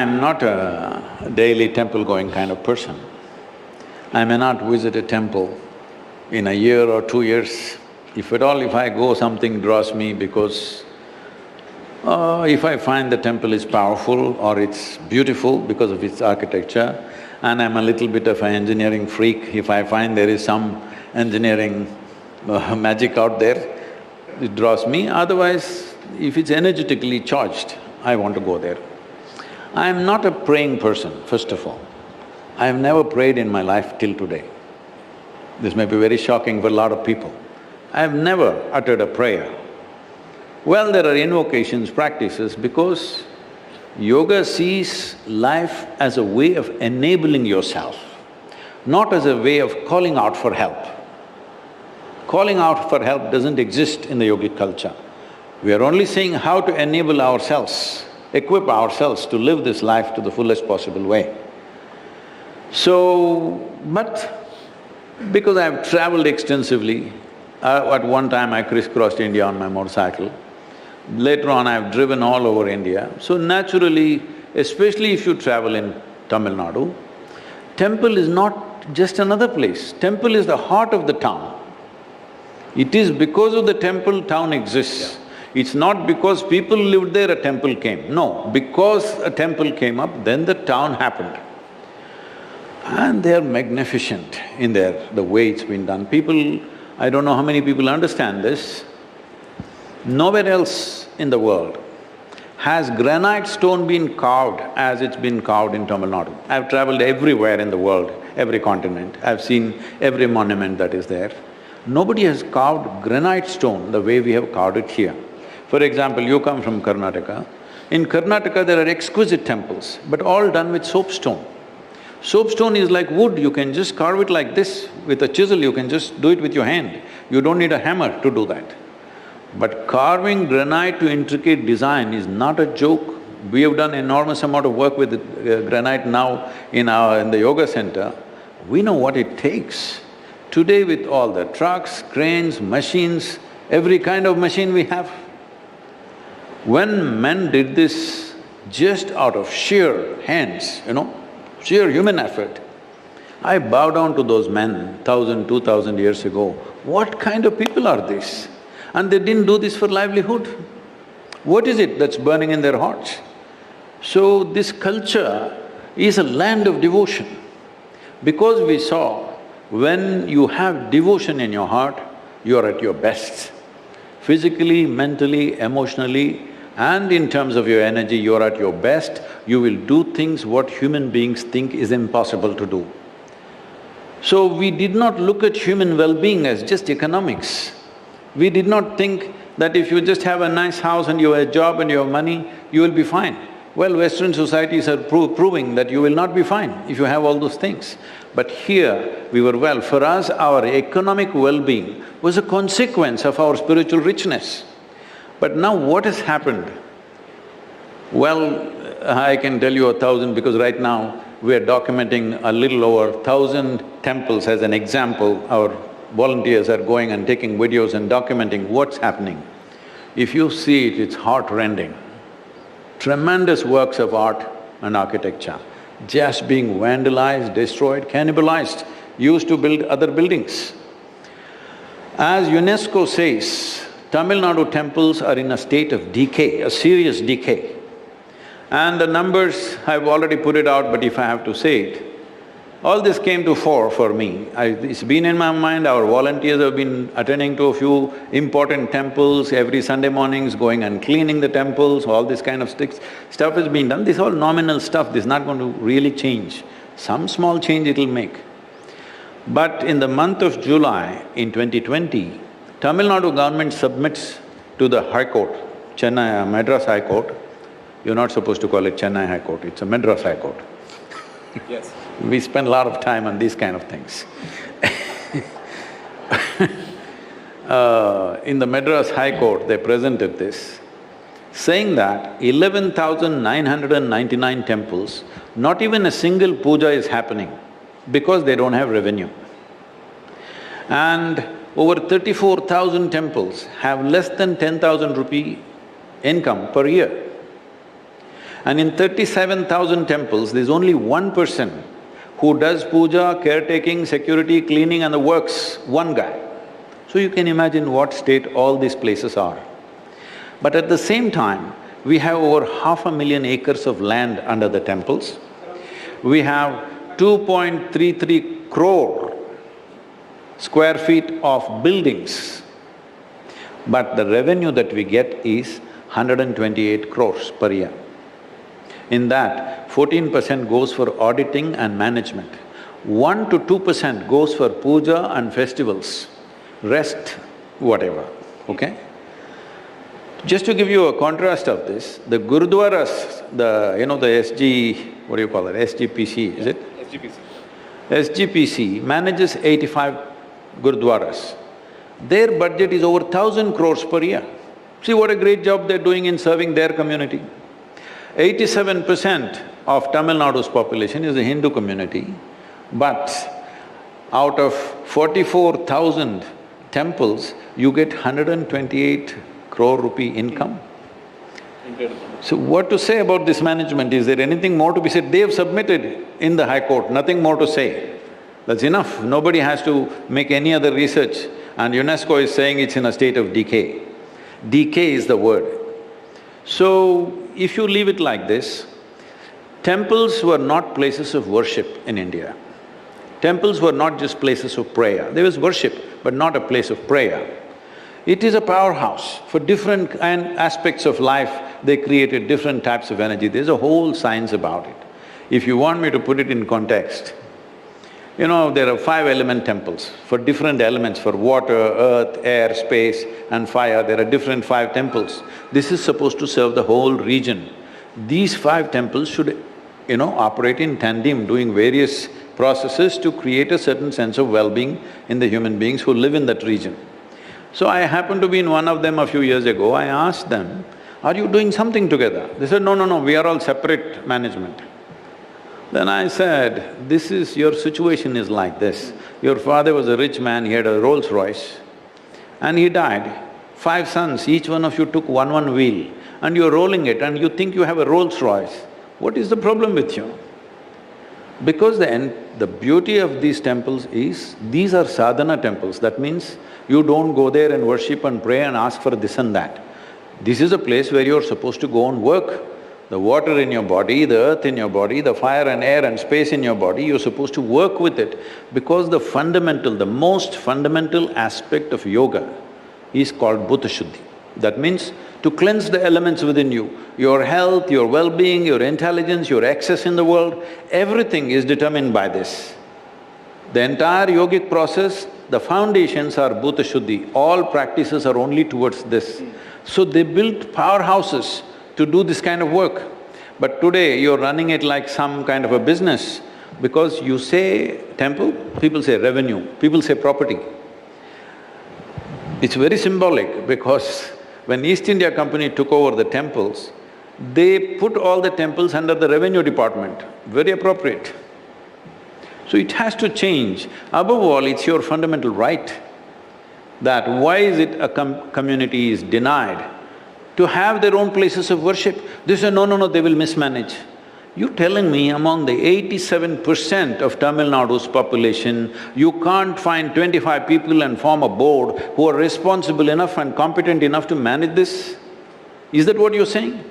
I'm not a daily temple-going kind of person. I may not visit a temple in a year or 2 years. If at all, if I go, something draws me because if I find the temple is powerful or it's beautiful because of its architecture, and I'm a little bit of an engineering freak, if I find there is some engineering magic out there, it draws me. Otherwise, if it's energetically charged, I want to go there. I'm not a praying person, first of all. I've never prayed in my life till today. This may be very shocking for a lot of people. I've never uttered a prayer. Well, there are invocations, practices, because yoga sees life as a way of enabling yourself, not as a way of calling out for help. Calling out for help doesn't exist in the yogic culture. We are only saying how to enable ourselves, equip ourselves to live this life to the fullest possible way. So, but because I've traveled extensively, at one time I crisscrossed India on my motorcycle. Later on I've driven all over India. So naturally, especially if you travel in Tamil Nadu, temple is not just another place. Temple is the heart of the town. It is because of the temple, town exists. It's not because people lived there, a temple came. No, because a temple came up, then the town happened. And they're magnificent in the way it's been done. People, I don't know how many people understand this, nowhere else in the world has granite stone been carved as it's been carved in Tamil Nadu. I've traveled everywhere in the world, every continent, I've seen every monument that is there. Nobody has carved granite stone the way we have carved it here. For example, you come from Karnataka. In Karnataka, there are exquisite temples, but all done with soapstone. Soapstone is like wood, you can just carve it like this. With a chisel, you can just do it with your hand. You don't need a hammer to do that. But carving granite to intricate design is not a joke. We have done enormous amount of work with granite now in the yoga center. We know what it takes. Today with all the trucks, cranes, machines, every kind of machine we have. When men did this just out of sheer hands, sheer human effort, I bow down to those men 1,000, 2,000 years ago. What kind of people are these? And they didn't do this for livelihood. What is it that's burning in their hearts? So this culture is a land of devotion. Because we saw, when you have devotion in your heart, you are at your best. Physically, mentally, emotionally, and in terms of your energy, you are at your best. You will do things what human beings think is impossible to do. So we did not look at human well-being as just economics. We did not think that if you just have a nice house and you have a job and you have money, you will be fine. Well, Western societies are proving that you will not be fine if you have all those things. But here, we were well. For us, our economic well-being was a consequence of our spiritual richness. But now what has happened? Well, I can tell you 1,000 because right now we are documenting a little over 1,000 temples as an example. Our volunteers are going and taking videos and documenting what's happening. If you see it, it's heart-rending. Tremendous works of art and architecture just being vandalized, destroyed, cannibalized, used to build other buildings. As UNESCO says, Tamil Nadu temples are in a state of decay, a serious decay. And the numbers, I've already put it out, but if I have to say it, all this came to fore for me. It's been in my mind, our volunteers have been attending to a few important temples, every Sunday mornings going and cleaning the temples, all this kind of stuff is being done. This is all nominal stuff, this is not going to really change. Some small change it'll make. But in the month of July in 2020, Tamil Nadu government submits to the High Court, Chennai, Madras High Court. You're not supposed to call it Chennai High Court, it's a Madras High Court. Yes. We spend a lot of time on these kind of things. In the Madras High Court, they presented this, saying that 11,999 temples, not even a single puja is happening because they don't have revenue. And over 34,000 temples have less than 10,000 rupee income per year. And in 37,000 temples, there's only one person who does puja, caretaking, security, cleaning and the works, one guy. So you can imagine what state all these places are. But at the same time, we have over 500,000 acres of land under the temples. We have 2.33 crore square feet of buildings, but the revenue that we get is 128 crores per year. In that, 14% goes for auditing and management. 1 to 2% goes for puja and festivals, rest whatever, okay? Just to give you a contrast of this, the gurudwaras, the SG… what do you call it, SGPC, is it? SGPC. SGPC manages 85 gurudwaras. Their budget is over 1,000 crores per year. See what a great job they're doing in serving their community. 87% of Tamil Nadu's population is a Hindu community, but out of 44,000 temples, you get 128 crore rupee income. Incredible. So what to say about this management? Is there anything more to be said? They have submitted in the High Court, nothing more to say. That's enough, nobody has to make any other research, and UNESCO is saying it's in a state of decay. Decay is the word. So, if you leave it like this, temples were not places of worship in India. Temples were not just places of prayer. There was worship, but not a place of prayer. It is a powerhouse. For different aspects of life, they created different types of energy. There's a whole science about it. If you want me to put it in context, there are 5-element temples. For different elements, for water, earth, air, space and fire, there are different 5 temples. This is supposed to serve the whole region. These 5 temples should, operate in tandem, doing various processes to create a certain sense of well-being in the human beings who live in that region. So I happened to be in one of them a few years ago. I asked them, are you doing something together? They said, no, we are all separate management. Then I said, your situation is like this. Your father was a rich man, he had a Rolls Royce and he died. 5 sons, each one of you took one wheel and you're rolling it and you think you have a Rolls Royce. What is the problem with you? Because the beauty of these temples is, these are sadhana temples. That means you don't go there and worship and pray and ask for this and that. This is a place where you're supposed to go and work. The water in your body, the earth in your body, the fire and air and space in your body, you're supposed to work with it. Because the most fundamental aspect of yoga is called Bhuta Shuddhi. That means to cleanse the elements within you. Your health, your well-being, your intelligence, your access in the world, everything is determined by this. The entire yogic process, the foundations are Bhuta Shuddhi. All practices are only towards this. So they built powerhouses to do this kind of work. But today you're running it like some kind of a business, because you say temple, people say revenue, people say property. It's very symbolic because when East India Company took over the temples, they put all the temples under the revenue department, very appropriate. So it has to change. Above all, it's your fundamental right that why is it a community is denied to have their own places of worship. They say, no, they will mismanage. You telling me among the 87% of Tamil Nadu's population, you can't find 25 people and form a board who are responsible enough and competent enough to manage this? Is that what you're saying?